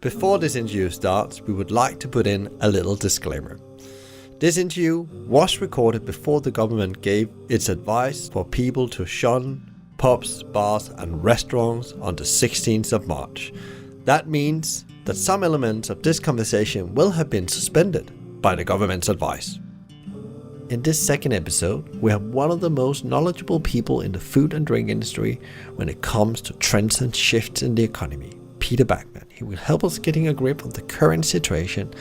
Before this interview starts, we would like to put in a little disclaimer. This interview was recorded before the government gave its advice for people to shun pubs, bars and restaurants on the 16th of March. That means that some elements of this conversation will have been suspended by the government's advice. In this second episode, we have one of the most knowledgeable people in the food and drink industry when it comes to trends and shifts in the economy, Peter Backman. He will help us getting a grip of the current situation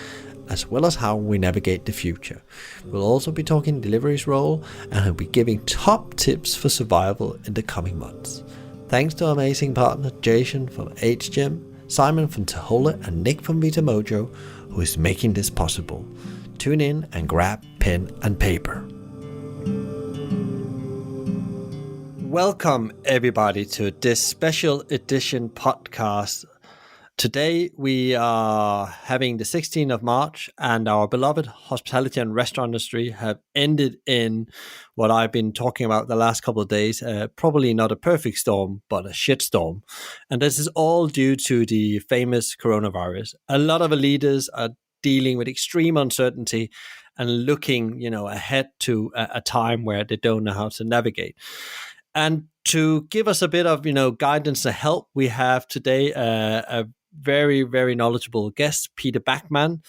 as well as how we navigate the future. We'll also be talking deliveries role and he'll be giving top tips for survival in the coming months. Thanks to our amazing partner Jason from HGEM, Simon from Tahola and Nick from Vita Mojo, who is making this possible. Tune in and grab pen and paper. Welcome everybody to this special edition podcast. Today we are having the 16th of March and our beloved hospitality and restaurant industry have ended in what I've been talking about the last couple of days, probably not a perfect storm, but a shit storm. And this is all due to the famous coronavirus. A lot of leaders are dealing with extreme uncertainty and looking, ahead to a time where they don't know how to navigate. And to give us a bit of, guidance and help, we have today a very, very knowledgeable guest, Peter Backman,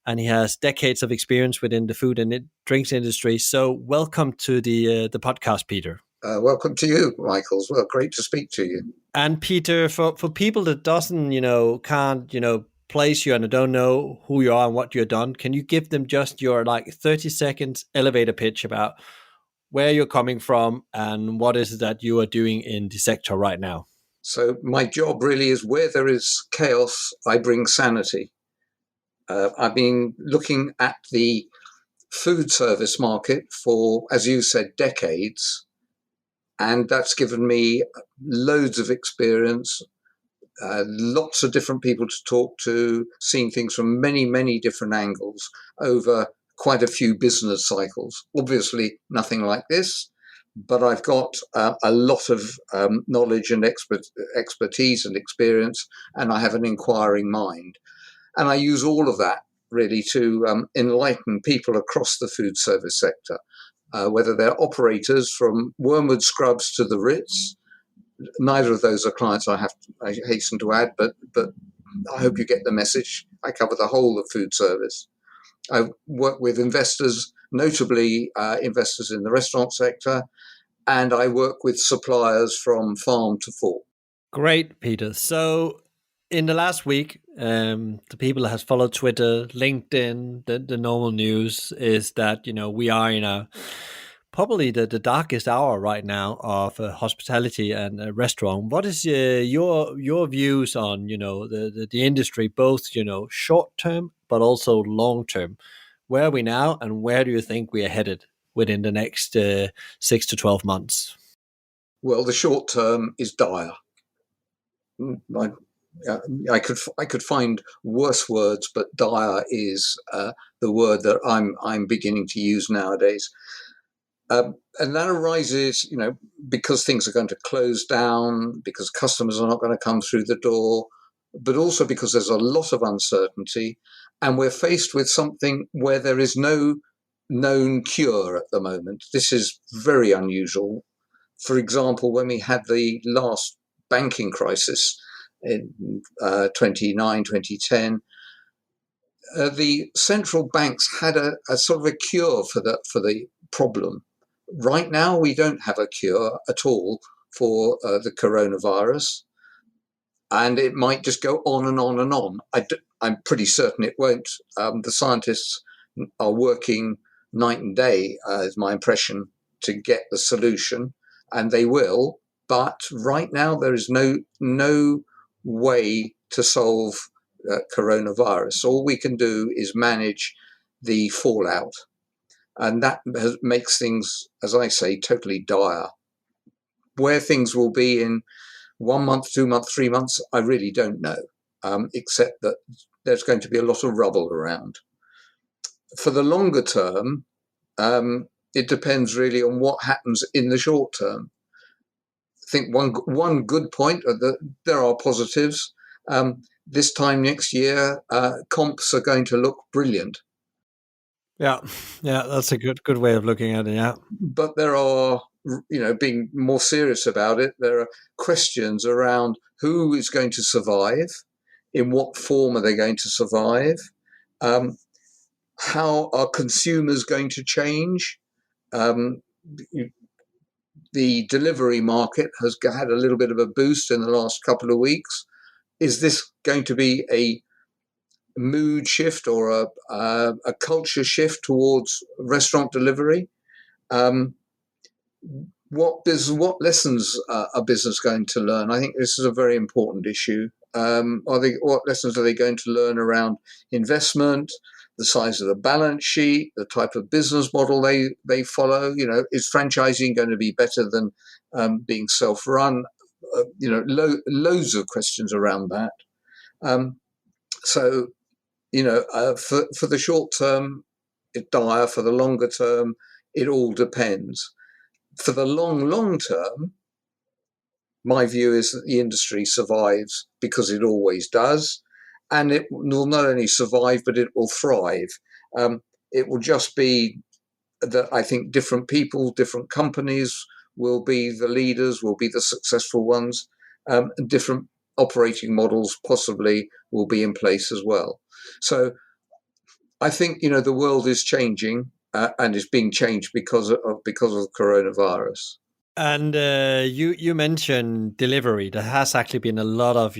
and he has decades of experience within the food and drinks industry. So welcome to the podcast, Peter. Welcome to you, Michael. Well, great to speak to you. And Peter, for people that doesn't, can't, place you and don't know who you are and what you've done, can you give them just your 30 seconds elevator pitch about where you're coming from and what is it that you are doing in the sector right now? So my job really is where there is chaos, I bring sanity. I've been looking at the food service market for, as you said, decades. And that's given me loads of experience, lots of different people to talk to, seeing things from many, many different angles over quite a few business cycles. Obviously, nothing like this. But I've got a lot of knowledge and expertise and experience, and I have an inquiring mind. And I use all of that really to enlighten people across the food service sector, whether they're operators from Wormwood Scrubs to the Ritz. Neither of those are clients I hasten to add, but I hope you get the message. I cover the whole of food service. I work with investors, notably investors in the restaurant sector, and I work with suppliers from farm to fork. Great, Peter. So in the last week, the people that have followed Twitter, LinkedIn, the normal news is that, we are in probably the darkest hour right now of hospitality and a restaurant. What is your views on, the industry, both, short term, but also long term? Where are we now and where do you think we are headed within the next 6 to 12 months? Well, the short term is dire. I could find worse words, but dire is the word that I'm beginning to use nowadays. And that arises, because things are going to close down, because customers are not going to come through the door, but also because there's a lot of uncertainty, and we're faced with something where there is no known cure at the moment. This is very unusual. For example, when we had the last banking crisis in 2009, 2010, the central banks had a sort of a cure for the problem. Right now, we don't have a cure at all for the coronavirus, and it might just go on and on and on. I'm pretty certain it won't. The scientists are working night and day, is my impression, to get the solution, and they will. But right now, there is no way to solve coronavirus. All we can do is manage the fallout. And that makes things, as I say, totally dire. Where things will be in 1 month, 2 months, 3 months, I really don't know, except that there's going to be a lot of rubble around. For the longer term, it depends really on what happens in the short term. I think one good point, there are positives. this time next year, comps are going to look brilliant. Yeah, that's a good way of looking at it. Yeah, but there are, being more serious about it, there are questions around who is going to survive, in what form are they going to survive, how are consumers going to change. Um, the delivery market has had a little bit of a boost in the last couple of weeks. Is this going to be a mood shift or a culture shift towards restaurant delivery? What lessons are business going to learn? I think this is a very important issue. What lessons are they going to learn around investment, the size of the balance sheet, the type of business model they follow? Is franchising going to be better than being self-run? Loads of questions around that. So, for the short term, it's dire. For the longer term, it all depends. For the long term, my view is that the industry survives because it always does. And it will not only survive, but it will thrive. It will just be that I think different people, different companies will be the leaders, will be the successful ones. Different operating models possibly will be in place as well. So I think, the world is changing and is being changed because of coronavirus. and you mentioned delivery. There has actually been a lot of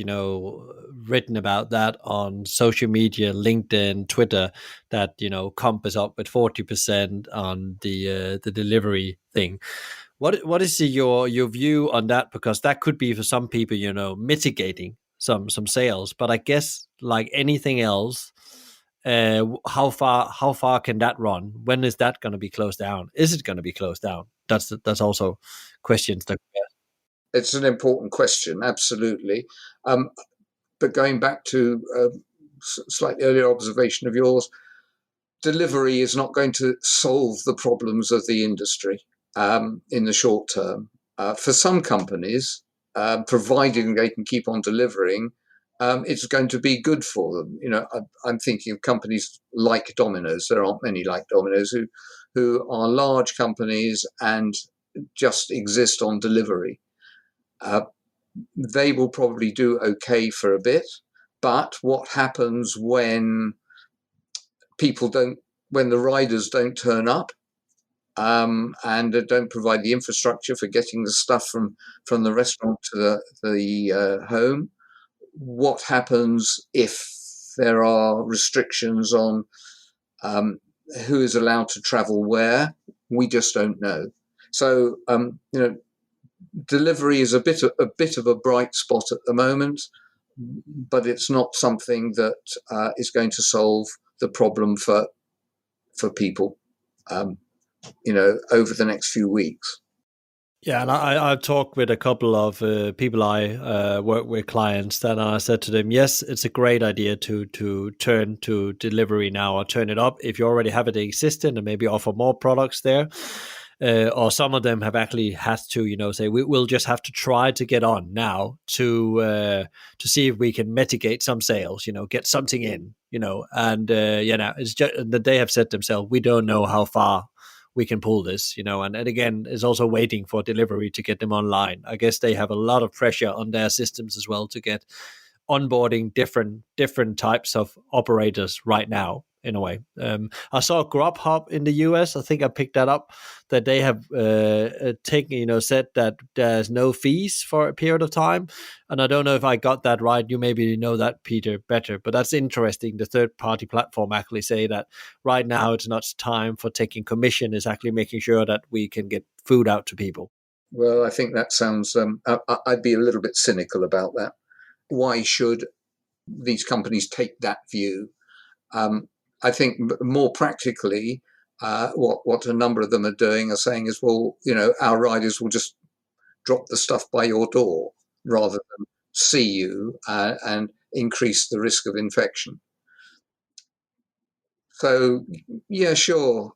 written about that on social media, LinkedIn, Twitter. That comp is up with 40% on the delivery thing. What is your view on that? Because that could be for some people, mitigating some sales. But I guess like anything else, how far can that run? When is that going to be closed down? Is it going to be closed down? That's also questions that. It's an important question, absolutely. But going back to a slightly earlier observation of yours, delivery is not going to solve the problems of the industry in the short term. For some companies, providing they can keep on delivering, it's going to be good for them. I'm thinking of companies like Domino's. There aren't many like Domino's who are large companies and just exist on delivery. They will probably do okay for a bit, but what happens when when the riders don't turn up and don't provide the infrastructure for getting the stuff from the restaurant to the home? What happens if there are restrictions on who is allowed to travel where? We just don't know. So delivery is a bit of a bright spot at the moment, but it's not something that is going to solve the problem for people, over the next few weeks. Yeah, and I've talked with a couple of people I work with, clients, that I said to them, yes, it's a great idea to turn to delivery now, or turn it up if you already have it existing, and maybe offer more products there. Or some of them have actually had to, say we'll just have to try to get on now to see if we can mitigate some sales, get something in, and it's just that they have said themselves, we don't know how far we can pull this, and again, is also waiting for delivery to get them online. I guess they have a lot of pressure on their systems as well to get onboarding different types of operators right now. In a way, I saw Grubhub in the US. I think I picked that up, that they have taken, said that there's no fees for a period of time. And I don't know if I got that right. You maybe know that, Peter, better. But that's interesting. The third-party platform actually say that right now it's not time for taking commission. It's actually making sure that we can get food out to people. Well, I think that sounds. I'd be a little bit cynical about that. Why should these companies take that view? I think more practically, what a number of them are doing are saying is, well, our riders will just drop the stuff by your door rather than see you and increase the risk of infection. So, yeah, sure,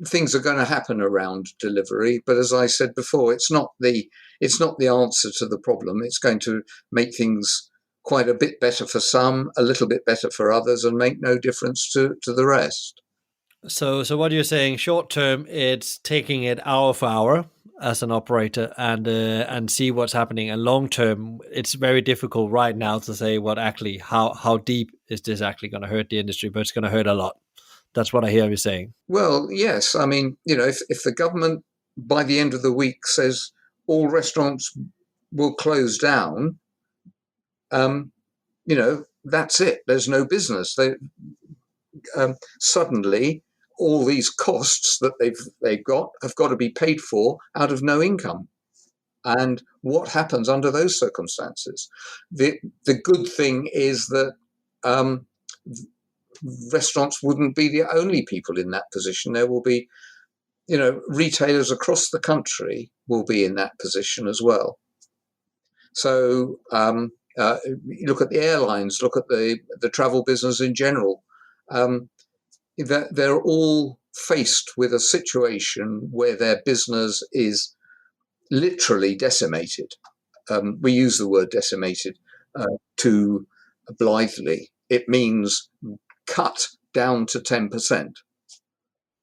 things are going to happen around delivery, but as I said before, it's not the answer to the problem. It's going to make things quite a bit better for some, a little bit better for others, and make no difference to the rest. So what you're saying, short term, it's taking it hour for hour as an operator and see what's happening. And long term, it's very difficult right now to say what actually how deep is this actually going to hurt the industry, but it's going to hurt a lot. That's what I hear you saying. Well, yes. I mean, if the government by the end of the week says all restaurants will close down, that's it. There's no business. Suddenly, all these costs that they've got have got to be paid for out of no income. And what happens under those circumstances? The good thing is that restaurants wouldn't be the only people in that position. There will be, retailers across the country will be in that position as well. So look at the airlines, look at the travel business in general. They're all faced with a situation where their business is literally decimated. We use the word decimated too blithely. It means cut down to 10%.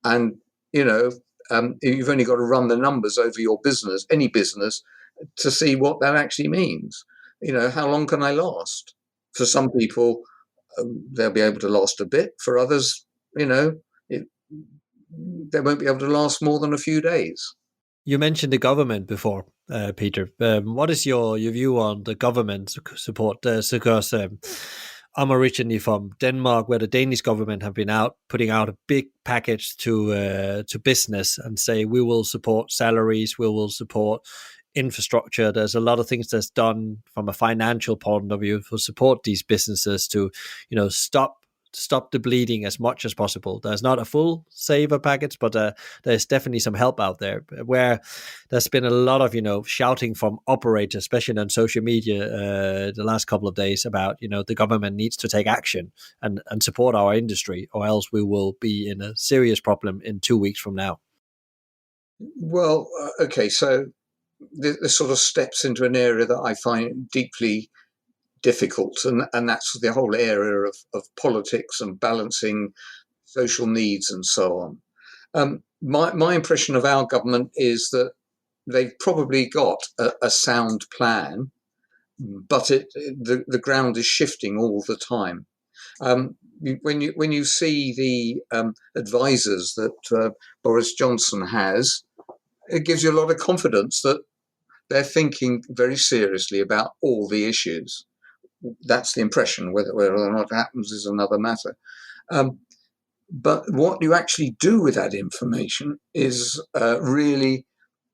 And, you've only got to run the numbers over your business, any business, to see what that actually means. How long can I last? For some people, they'll be able to last a bit. For others, they won't be able to last more than a few days. You mentioned the government before, Peter. What is your view on the government support? Because I'm originally from Denmark, where the Danish government have been putting out a big package to business and say we will support salaries, we will support infrastructure. There's a lot of things that's done from a financial point of view to support these businesses to, stop the bleeding as much as possible. There's not a full saver package, but there's definitely some help out there where there's been a lot of, shouting from operators, especially on social media the last couple of days about, the government needs to take action and support our industry, or else we will be in a serious problem in 2 weeks from now. Well, okay, so this sort of steps into an area that I find deeply difficult, and that's the whole area of politics and balancing social needs and so on. My impression of our government is that they've probably got a sound plan, but the ground is shifting all the time. When you see the advisors that Boris Johnson has, it gives you a lot of confidence that they're thinking very seriously about all the issues. That's the impression. Whether or not it happens is another matter. But what you actually do with that information is really,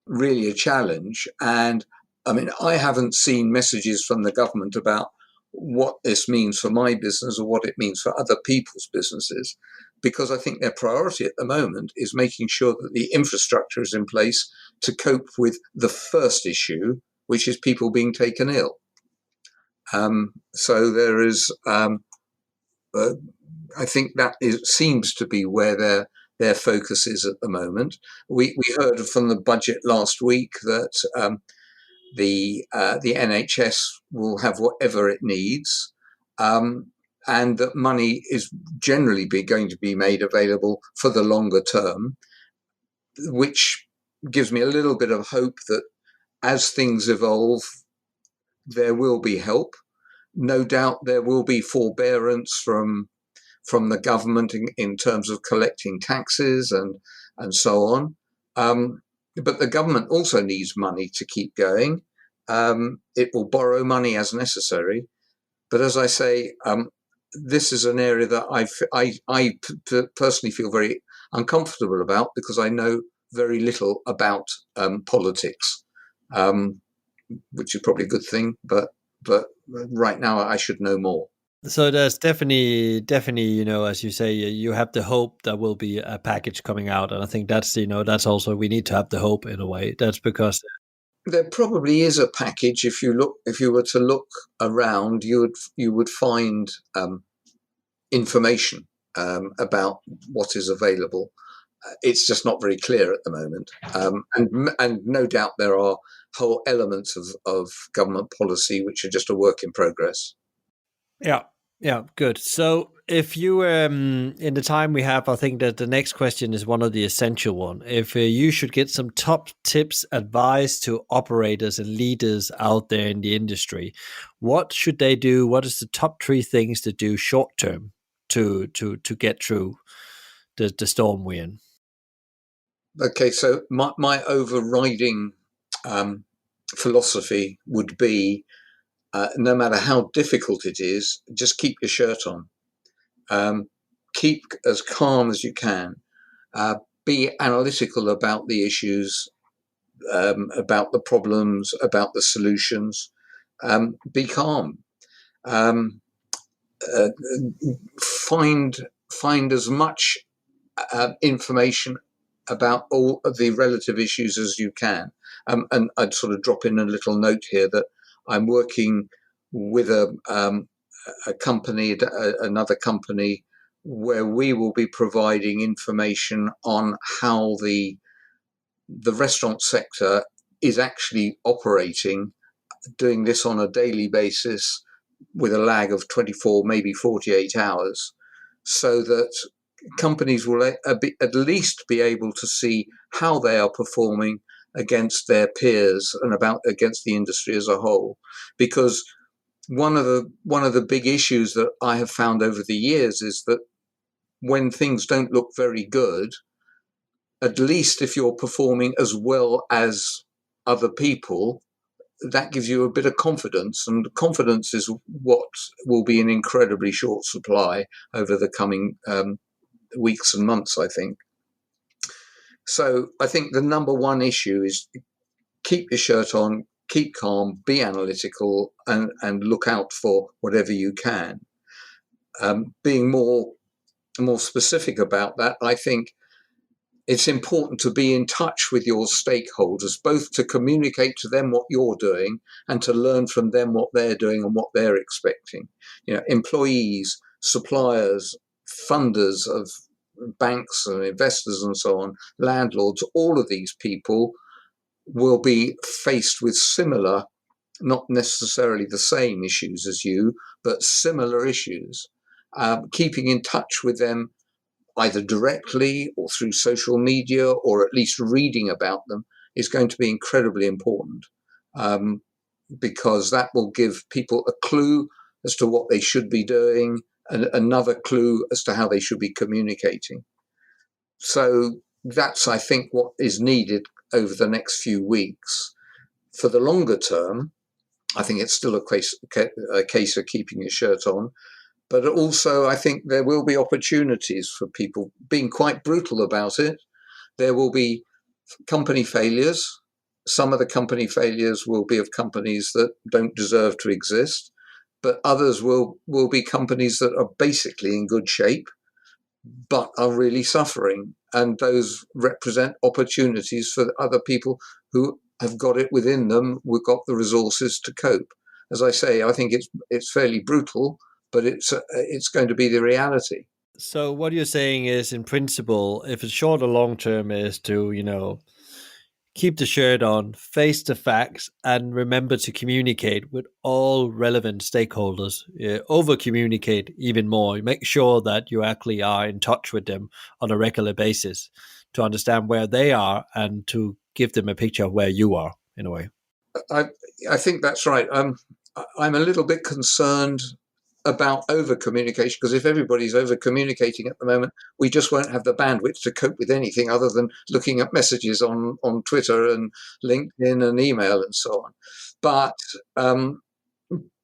really a challenge. And I mean, I haven't seen messages from the government about what this means for my business or what it means for other people's businesses, because I think their priority at the moment is making sure that the infrastructure is in place to cope with the first issue, which is people being taken ill. So there is, I think that seems to be where their focus is at the moment. We heard from the budget last week that the NHS will have whatever it needs, and that money is generally going to be made available for the longer term, which gives me a little bit of hope that as things evolve, there will be help. No doubt there will be forbearance from the government in terms of collecting taxes and so on. But the government also needs money to keep going. It will borrow money as necessary. But as I say, this is an area that I personally feel very uncomfortable about, because I know very little about politics, which is probably a good thing. But right now I should know more. So there's definitely, as you say, you have the hope there will be a package coming out, and I think that's, that's also, we need to have the hope in a way. That's because there probably is a package. If you were to look around, you would find information about what is available. It's just not very clear at the moment, and no doubt there are whole elements of government policy which are just a work in progress. Yeah, yeah, good. So if you, in the time we have, I think that the next question is one of the essential one. If you should get some top tips, advice to operators and leaders out there in the industry, what should they do? What is the top three things to do short term to get through the storm we're in? Okay, so my overriding um, philosophy would be no matter how difficult it is, just keep your shirt on. Keep as calm as you can. Uh, be analytical about the issues, about the problems, about the solutions. Be calm. Um, uh, find find as much information about all of the relative issues as you can. And I'd sort of drop in a little note here that I'm working with a company, another company, where we will be providing information on how the restaurant sector is actually operating, doing this on a daily basis with a lag of 24, maybe 48 hours, so that companies will at least be able to see how they are performing against their peers and about against the industry as a whole. Because one of the big issues that I have found over the years is that when things don't look very good, at least if you're performing as well as other people, that gives you a bit of confidence, and confidence is what will be in incredibly short supply over the coming weeks and months, I think. So I think the number one issue is keep your shirt on, keep calm, be analytical, and look out for whatever you can. Being more specific about that, I think it's important to be in touch with your stakeholders, both to communicate to them what you're doing and to learn from them what they're doing and what they're expecting. Employees, suppliers, funders of banks and investors and so on, landlords, all of these people will be faced with similar, not necessarily the same issues as you, but similar issues. Keeping in touch with them either directly or through social media, or at least reading about them, is going to be incredibly important, because that will give people a clue as to what they should be doing and another clue as to how they should be communicating. So that's, I think, what is needed over the next few weeks. For the longer term, I think it's still a case of keeping your shirt on. But also, I think there will be opportunities for people being quite brutal about it. There will be company failures. Some of the company failures will be of companies that don't deserve to exist, but others will be companies that are basically in good shape, but are really suffering. And those represent opportunities for other people who have got it within them, we've got the resources to cope. As I say, I think it's fairly brutal, but it's going to be the reality. So what you're saying is, in principle, if it's short or long term, is to keep the shirt on, face the facts, and remember to communicate with all relevant stakeholders. Over communicate even more. Make sure that you actually are in touch with them on a regular basis to understand where they are and to give them a picture of where you are, in a way. I I think that's right. I'm a little bit concerned about over communication, because if everybody's over communicating at the moment, we just won't have the bandwidth to cope with anything other than looking at messages on Twitter and LinkedIn and email and so on. But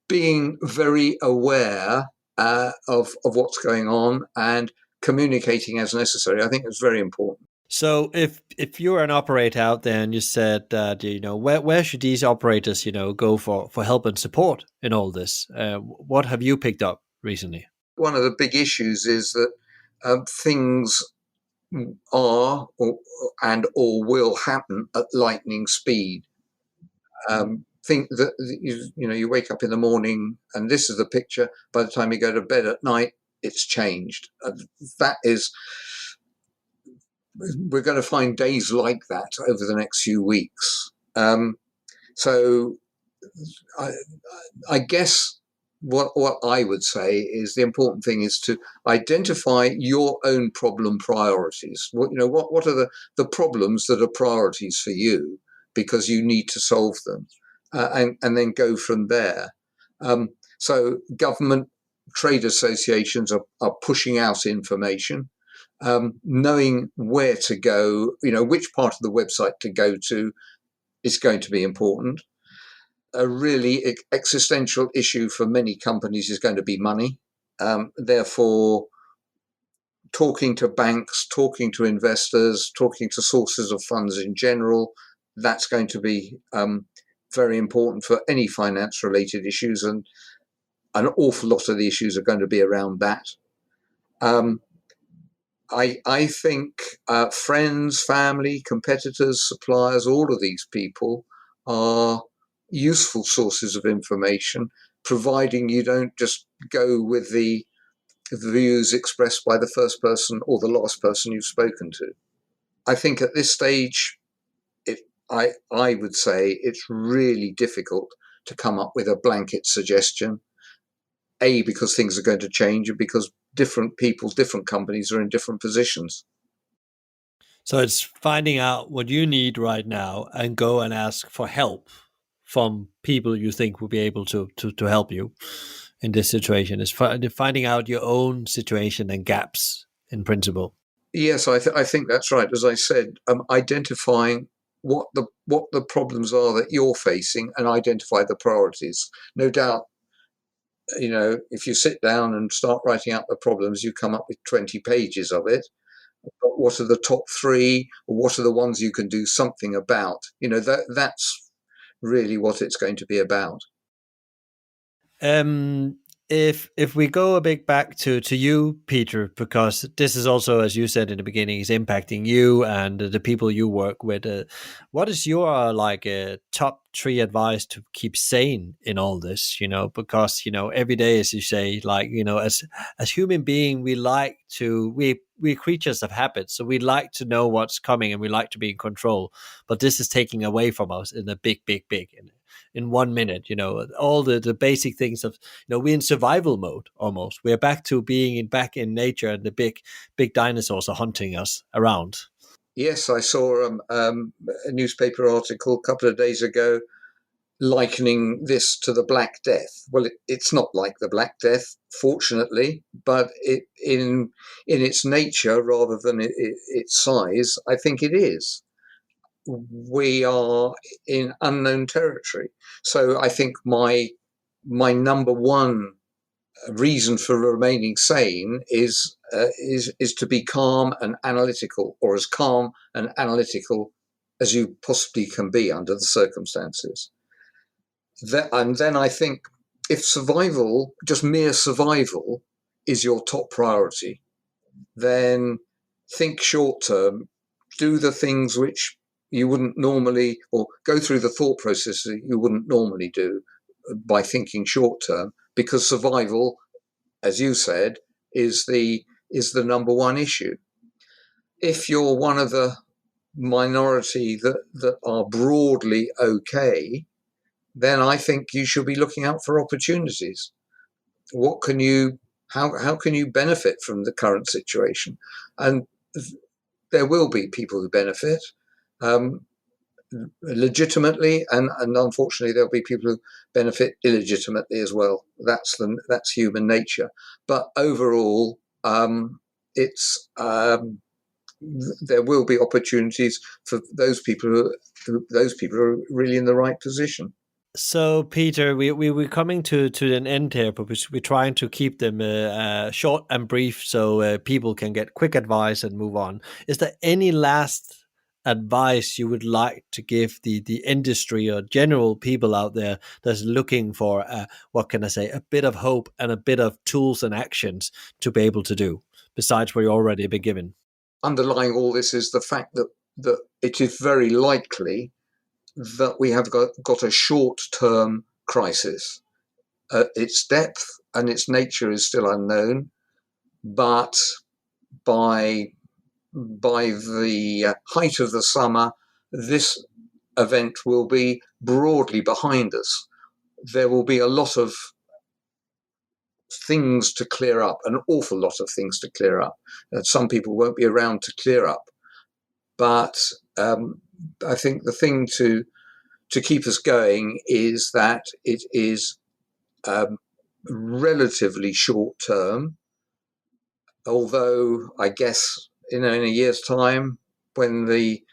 being very aware of what's going on and communicating as necessary, I think is very important. So if you're an operator out there and you said that where should these operators go for help and support in all this? What have you picked up recently? One of the big issues is that things are or will happen at lightning speed. Think that you wake up in the morning and this is the picture. By the time you go to bed at night, it's changed. That is, we're going to find days like that over the next few weeks. So I guess what I would say is the important thing is to identify your own problem priorities. What are the problems that are priorities for you because you need to solve them, and then go from there. So government, trade associations are pushing out information. Knowing where to go, which part of the website to go to is going to be important. A really existential issue for many companies is going to be money. Therefore, talking to banks, talking to investors, talking to sources of funds in general, that's going to be very important for any finance related issues. And an awful lot of the issues are going to be around that. I think friends, family, competitors, suppliers, all of these people are useful sources of information, providing you don't just go with the views expressed by the first person or the last person you've spoken to. I think at this stage, I would say it's really difficult to come up with a blanket suggestion. A, because things are going to change, and because different people, different companies are in different positions. So it's finding out what you need right now and go and ask for help from people you think will be able to help you in this situation. Is finding out your own situation and gaps in principle. Yes, I think that's right. As I said, identifying what the problems are that you're facing and identify the priorities. No doubt, if you sit down and start writing out the problems, you come up with 20 pages of it. But what are the top three? Or what are the ones you can do something about? That's really what it's going to be about. Um, if we go a bit back to you, Peter, because this is also, as you said in the beginning, is impacting you and the people you work with. What is your top three advice to keep sane in all this? Because every day, as you say, as human being, we're creatures of habit, so we like to know what's coming and we like to be in control. But this is taking away from us in a big, big, big. In 1 minute, all the basic things of, we're in survival mode almost. We're back to being back in nature, and the big dinosaurs are hunting us around. Yes, I saw a newspaper article a couple of days ago likening this to the Black Death. Well, it's not like the Black Death, fortunately, but in its nature rather than its size, I think it is. We are in unknown territory. So I think my number one reason for remaining sane is to be calm and analytical, or as calm and analytical as you possibly can be under the circumstances. And then I think if survival, just mere survival, is your top priority, then think short term, do the things which you wouldn't normally, or go through the thought processes you wouldn't normally do by thinking short term, because survival, as you said, is the number one issue. If you're one of the minority that are broadly okay, then I think you should be looking out for opportunities. What can you, how can you benefit from the current situation? And there will be people who benefit legitimately, and unfortunately there'll be people who benefit illegitimately as well. That's human nature. But overall, it's there will be opportunities for those people who are really in the right position. So, Peter, we're coming to an end here, but we're trying to keep them short and brief so people can get quick advice and move on. Is there any last advice you would like to give the industry or general people out there that's looking for, what can I say, a bit of hope and a bit of tools and actions to be able to do, besides what you already been given? Underlying all this is the fact that it is very likely that we have got a short-term crisis. Its depth and its nature is still unknown, but by the height of the summer, this event will be broadly behind us. There will be a lot of things to clear up, an awful lot of things to clear up. Some people won't be around to clear up. But I think the thing to keep us going is that it is relatively short term, although I guess in a year's time, when the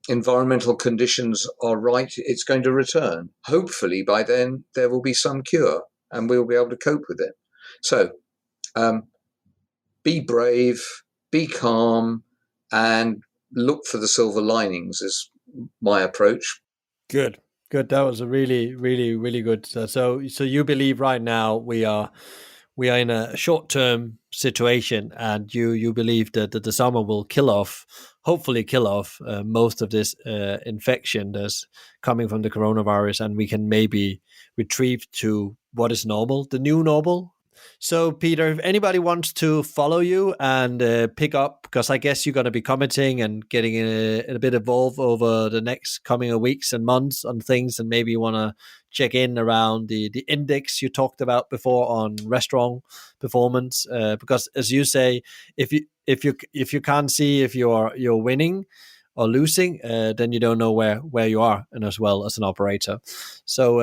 environmental conditions are right, it's going to return. Hopefully by then there will be some cure and we'll be able to cope with it. So be brave, be calm, and look for the silver linings is my approach. Good. That was a really, really, really good. So you believe right now we are in a short-term situation, and you believe that the summer will hopefully kill off most of this infection that's coming from the coronavirus, and we can maybe retrieve to what is normal, the new normal. So, Peter, if anybody wants to follow you and pick up, because I guess you're going to be commenting and getting a bit involved over the next coming weeks and months on things, and maybe you want to check in around the index you talked about before on restaurant performance, because as you say, if you can't see if you're winning or losing, then you don't know where you are, and as well as an operator. So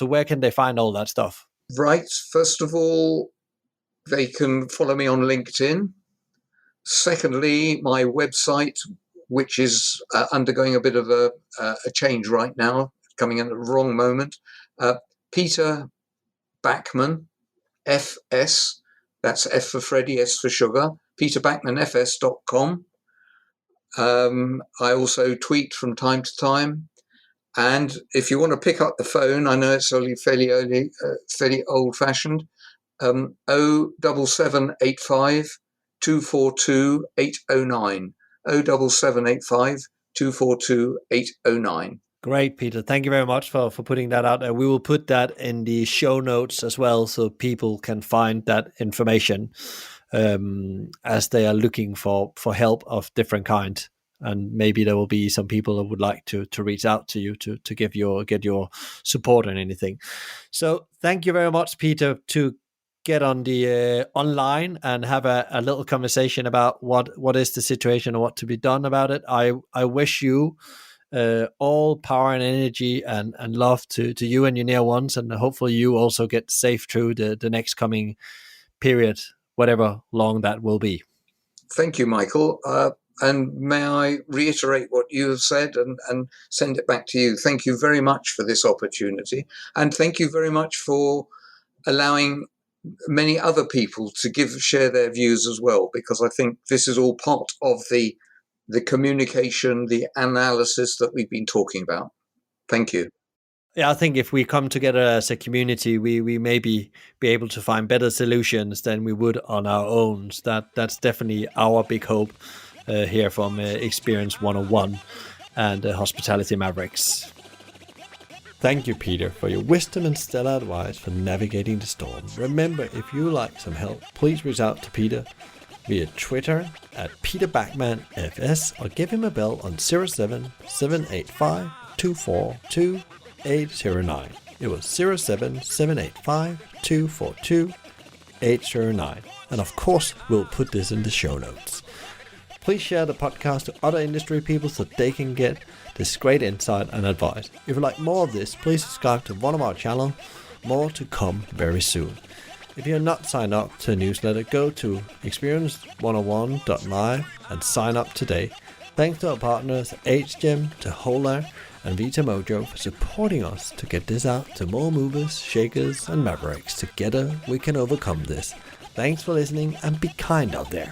where can they find all that stuff? Right. First of all, they can follow me on LinkedIn. Secondly, my website, which is undergoing a bit of a change right now, coming in at the wrong moment. Peter Backman, FS, that's F for Freddy, S for Sugar, peterbackmanfs.com. I also tweet from time to time. And if you want to pick up the phone, I know it's only fairly old-fashioned, 07785 242 809, 07785 242 809. Great, Peter. Thank you very much for putting that out there. We will put that in the show notes as well, so people can find that information as they are looking for help of different kind. And maybe there will be some people that would like to reach out to you to get your support on anything. So thank you very much, Peter, to get on the online and have a little conversation about what is the situation and what to be done about it. I wish you all power and energy and love to you and your near ones, and hopefully you also get safe through the next coming period, whatever long that will be. Thank you, Michael. And may I reiterate what you have said and send it back to you. Thank you very much for this opportunity. And thank you very much for allowing many other people to share their views as well, because I think this is all part of the communication, the analysis that we've been talking about. Thank you. Yeah, I think if we come together as a community, we maybe be able to find better solutions than we would on our own. That's definitely our big hope here from Experience 101 and Hospitality Mavericks. Thank you, Peter, for your wisdom and stellar advice for navigating the storm. Remember, if you like some help, please reach out to Peter via Twitter at Peter Backman FS, or give him a bell on 07785 242 809. It was 07785 242 809. And of course, we'll put this in the show notes. Please share the podcast to other industry people so they can get this great insight and advice. If you like more of this, please subscribe to one of our channels. More to come very soon. If you're not signed up to a newsletter, go to experience101.live and sign up today. Thanks to our partners at HGEM, Tahola and Vita Mojo for supporting us to get this out to more movers, shakers and mavericks. Together we can overcome this. Thanks for listening and be kind out there.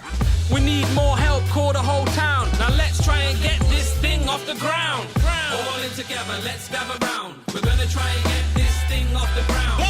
We need more help, call the whole town. Now let's try and get this thing off the ground. All in together, let's gather round. We're gonna try and get this thing off the ground.